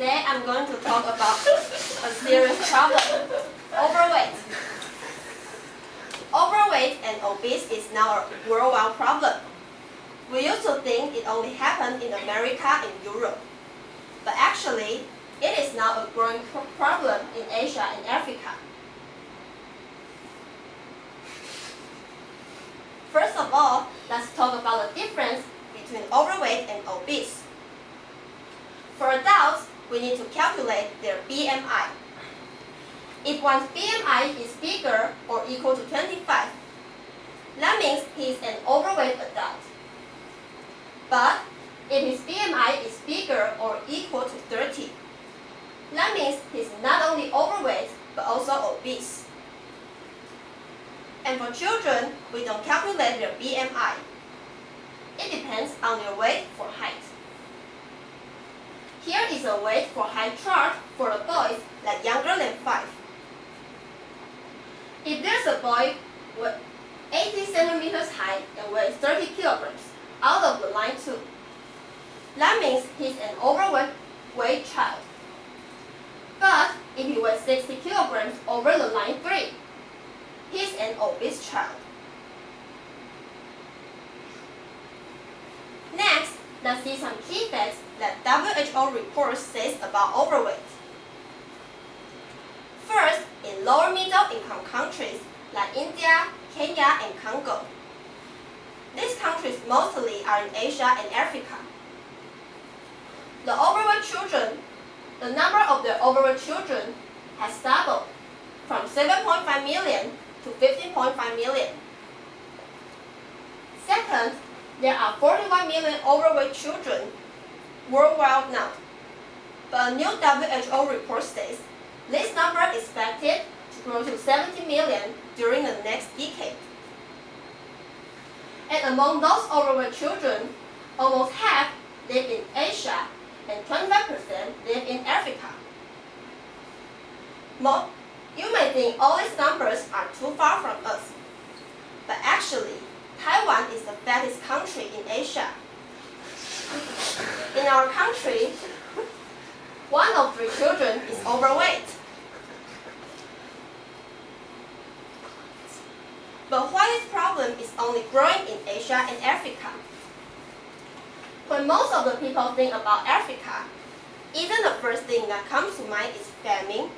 Today I'm going to talk about a serious problem, overweight. Overweight and obese is now a worldwide problem. We used to think it only happened in America and Europe, but actually it is now a growing problem in Asia and Africa. First of all, let's talk about the difference between overweight and obese. For adults, we need to calculate their BMI. If one's BMI is bigger or equal to 25, that means he is an overweight adult. But if his BMI is bigger or equal to 30, that means he's not only overweight but also obese. And for children, we don't calculate their BMI. It depends on their weight for height. Here is a weight for height chart for the boys like younger than 5. If there's a boy with 80 centimeters height and weighs 30 kilograms out of the line 2, that means he's an overweight child. But if he weighs 60 kilograms over the line 3, he's an obese child. Next, let's see some key facts that WHO report says about overweight. First, in lower middle income countries like India, Kenya, and Congo. These countries mostly are in Asia and Africa. The number of the overweight children has doubled from 7.5 million to 15.5 million. Second, there are 41 million overweight children worldwide now. But a new WHO report says this number is expected to grow to 70 million during the next decade. And among those overweight children, almost half live in Asia and 25% live in Africa. You may think all these numbers are too far from us, but actually, Taiwan is the fattest country in Asia. In our country, 1 of 3 children is overweight. But why this problem is only growing in Asia and Africa? When most of the people think about Africa, even the first thing that comes to mind is famine,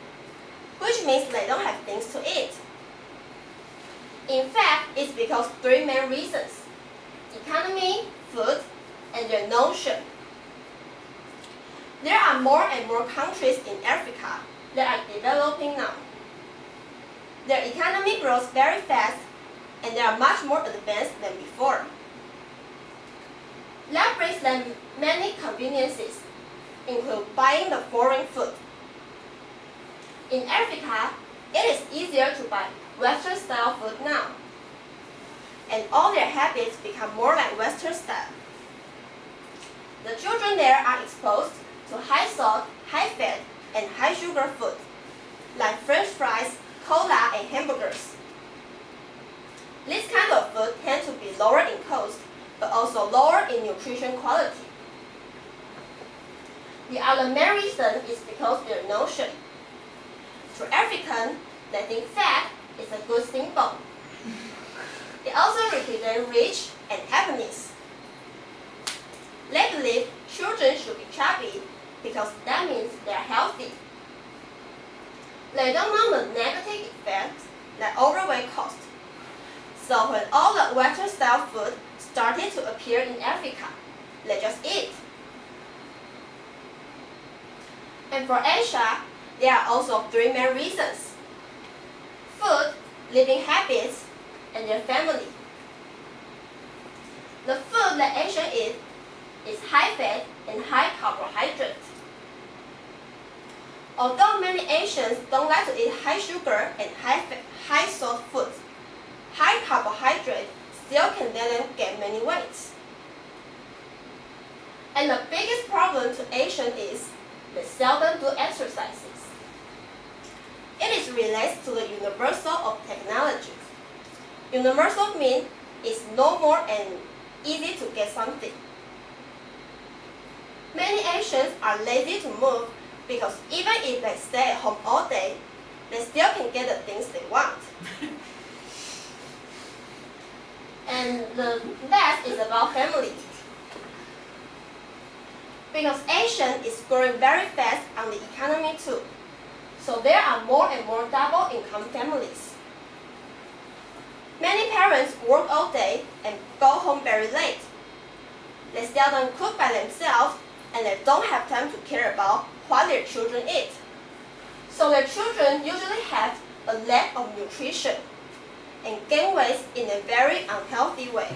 which means they don't have things to eat. In fact, it's because 3 main reasons: economy, food, and their notion. There are more and more countries in Africa that are developing now. Their economy grows very fast, and they are much more advanced than before. That brings them many conveniences, including buying the foreign food. In Africa, it is easier to buy Western-style food now, and all their habits become more like Western style. The children there are exposed to high salt, high fat, and high sugar food, like French fries, cola, and hamburgers. This kind of food tends to be lower in cost, but also lower in nutrition quality. The other main reason is because their notion. To Africans, they think fat is a good symbol. It also represents rich and happiness. They believe children should be chubby because that means they are healthy. They don't know the negative effects that overweight causes. So when all the Western-style food started to appear in Africa, they just eat. And for Asia, there are also 3 main reasons: food, living habits, and their family. The food that Asians eat is high fat and high carbohydrate. Although many Asians don't like to eat high sugar and high salt foods, high carbohydrate still can let them gain many weights. And the biggest problem to Asians is they seldom do exercises. It is related to the universal of technology. Universal means it's no more and easy to get something. Many Asians are lazy to move because even if they stay at home all day, they still can get the things they want. And the last is about family. Because Asia is growing very fast on the economy too. So there are more and more double-income families. Many parents work all day and go home very late. They seldom cook by themselves and they don't have time to care about what their children eat. So their children usually have a lack of nutrition and gain weight in a very unhealthy way.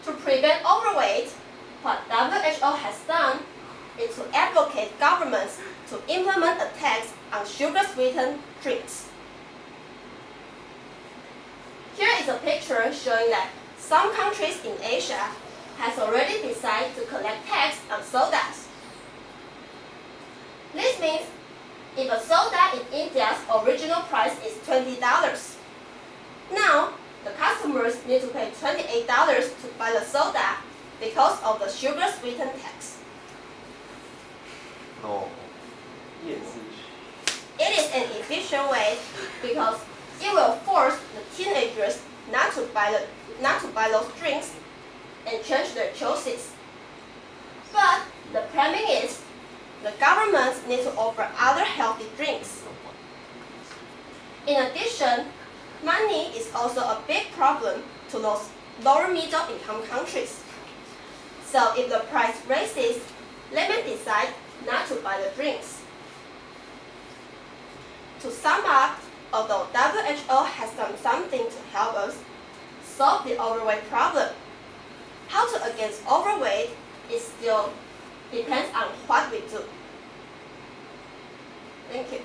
To prevent overweight, what WHO has done is to advocate governments to implement a tax on sugar-sweetened drinks. Here is a picture showing that some countries in Asia has already decided to collect tax on sodas. This means if a soda in India's original price is $20, now the customers need to pay $28 to buy the soda because of the sugar-sweetened tax. Oh. It is an efficient way because it will force the teenagers not to buy those drinks and change their choices. But the problem is, the government needs to offer other healthy drinks. In addition, money is also a big problem to those lower middle income countries. So if the price raises, they may decide not to buy the drinks. To sum up, although WHO has done something to help us solve the overweight problem, how to against overweight is still depends on what we do. Thank you.